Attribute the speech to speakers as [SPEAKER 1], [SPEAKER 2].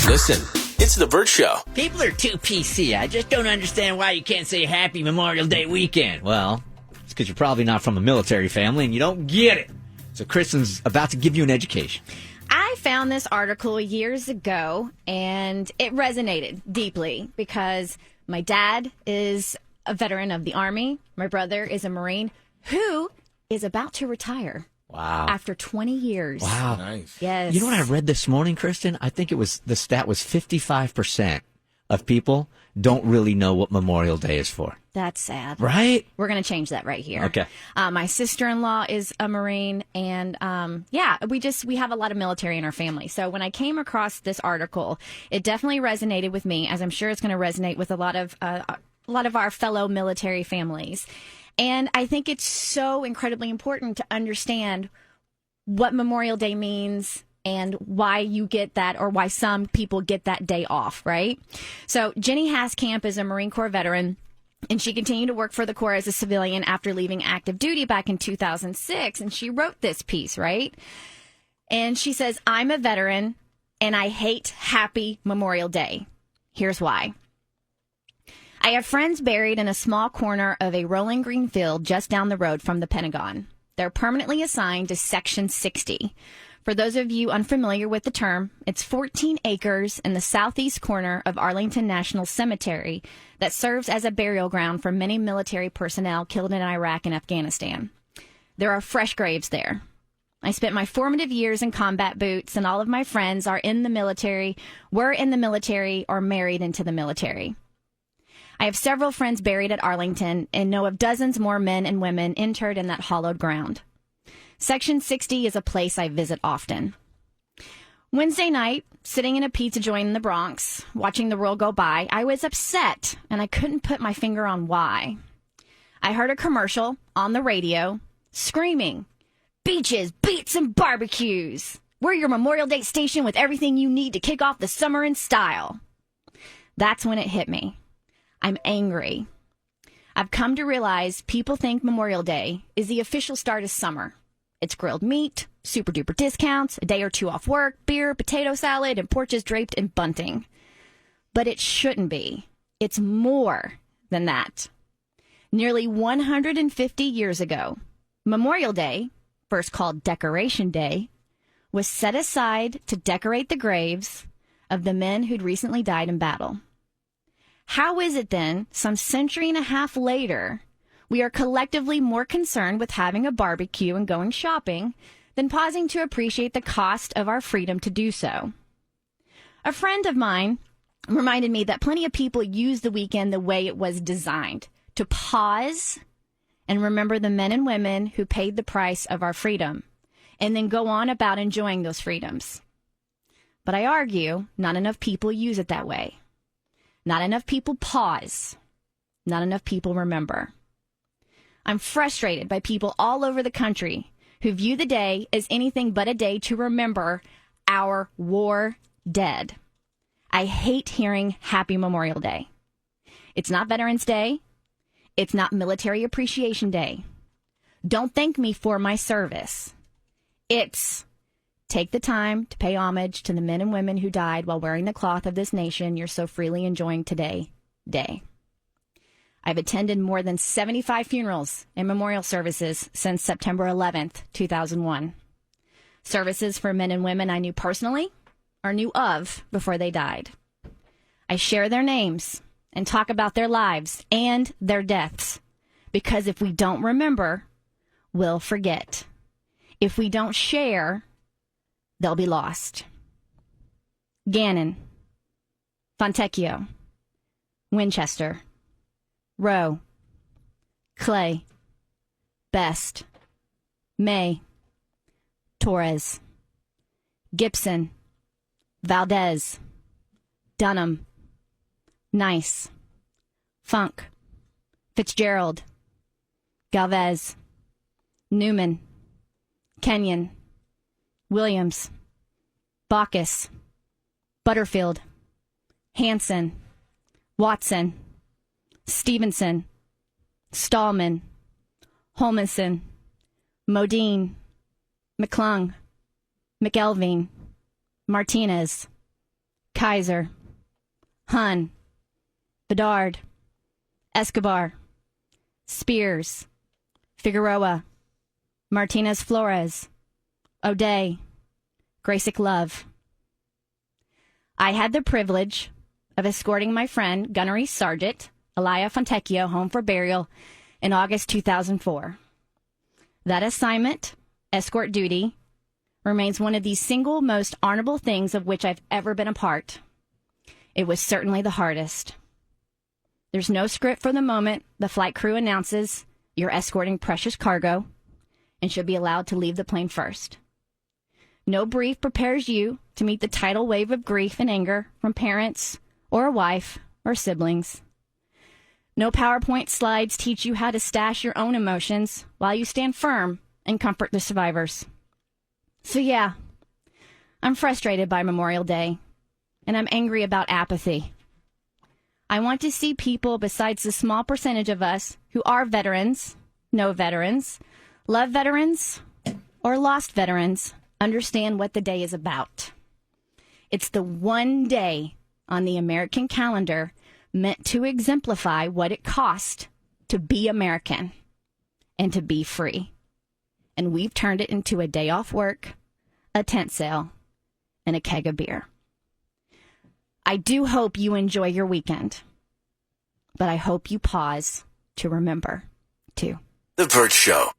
[SPEAKER 1] Listen, it's The Bert Show.
[SPEAKER 2] People are too PC. I just don't understand why you can't say Happy Memorial Day weekend. Well, it's because you're probably not from a military family and you don't get it. So Kristen's about to give you an education.
[SPEAKER 3] I found this article years ago, and it resonated deeply because my dad is a veteran of the Army. My brother is a Marine who is about to retire.
[SPEAKER 2] Wow.
[SPEAKER 3] After 20 years.
[SPEAKER 2] Wow.
[SPEAKER 1] Nice.
[SPEAKER 3] Yes.
[SPEAKER 2] You know what I read this morning, Kristen? I think the stat was 55% of people don't really know what Memorial Day is for.
[SPEAKER 3] That's sad.
[SPEAKER 2] Right?
[SPEAKER 3] We're going to change that right here.
[SPEAKER 2] Okay.
[SPEAKER 3] My sister-in-law is a Marine, and we have a lot of military in our family. So when I came across this article, it definitely resonated with me, as I'm sure it's going to resonate with a lot of our fellow military families. And I think it's so incredibly important to understand what Memorial Day means and why you get that, or why some people get that day off, right? So Jenny Haskamp is a Marine Corps veteran, and she continued to work for the Corps as a civilian after leaving active duty back in 2006. And she wrote this piece, right? And she says, "I'm a veteran, and I hate Happy Memorial Day. Here's why. I have friends buried in a small corner of a rolling green field just down the road from the Pentagon. They're permanently assigned to Section 60. For those of you unfamiliar with the term, it's 14 acres in the southeast corner of Arlington National Cemetery that serves as a burial ground for many military personnel killed in Iraq and Afghanistan. There are fresh graves there. I spent my formative years in combat boots, and all of my friends were in the military, or married into the military. I have several friends buried at Arlington and know of dozens more men and women interred in that hallowed ground. Section 60 is a place I visit often. Wednesday night, sitting in a pizza joint in the Bronx, watching the world go by, I was upset, and I couldn't put my finger on why. I heard a commercial on the radio screaming, 'Beaches, beats, and barbecues. We're your Memorial Day station with everything you need to kick off the summer in style.' That's when it hit me. I'm angry. I've come to realize people think Memorial Day is the official start of summer. It's grilled meat, super duper discounts, a day or two off work, beer, potato salad, and porches draped in bunting. But it shouldn't be. It's more than that. Nearly 150 years ago, Memorial Day, first called Decoration Day, was set aside to decorate the graves of the men who'd recently died in battle. How is it then, some century and a half later, we are collectively more concerned with having a barbecue and going shopping than pausing to appreciate the cost of our freedom to do so? A friend of mine reminded me that plenty of people use the weekend the way it was designed, to pause and remember the men and women who paid the price of our freedom, and then go on about enjoying those freedoms. But I argue not enough people use it that way. Not enough people pause. Not enough people remember. I'm frustrated by people all over the country who view the day as anything but a day to remember our war dead. I hate hearing Happy Memorial Day. It's not Veterans Day. It's not Military Appreciation Day. Don't thank me for my service. It's take the time to pay homage to the men and women who died while wearing the cloth of this nation you're so freely enjoying today, day. I've attended more than 75 funerals and memorial services since September 11th, 2001. Services for men and women I knew personally or knew of before they died. I share their names and talk about their lives and their deaths, because if we don't remember, we'll forget. If we don't share, they'll be lost. Gannon, Fontecchio, Winchester, Rowe, Clay, Best, May, Torres, Gibson, Valdez, Dunham, Nice, Funk, Fitzgerald, Galvez, Newman, Kenyon, Williams, Bacchus, Butterfield, Hanson, Watson, Stevenson, Stallman, Holmanson, Modine, McClung, McElveen, Martinez, Kaiser, Hun, Bedard, Escobar, Spears, Figueroa, Martinez Flores, O'Day, Graysick Love. I had the privilege of escorting my friend, Gunnery Sergeant Elia Fontecchio, home for burial in August 2004. That assignment, escort duty, remains one of the single most honorable things of which I've ever been a part. It was certainly the hardest. There's no script for the moment the flight crew announces you're escorting precious cargo and should be allowed to leave the plane first. No brief prepares you to meet the tidal wave of grief and anger from parents or a wife or siblings. No PowerPoint slides teach you how to stash your own emotions while you stand firm and comfort the survivors. So yeah, I'm frustrated by Memorial Day, and I'm angry about apathy. I want to see people besides the small percentage of us who are veterans, know veterans, love veterans, or lost veterans understand what the day is about. It's the one day on the American calendar meant to exemplify what it costs to be American and to be free. And we've turned it into a day off work, a tent sale, and a keg of beer. I do hope you enjoy your weekend, but I hope you pause to remember, too.
[SPEAKER 1] The Bert Show.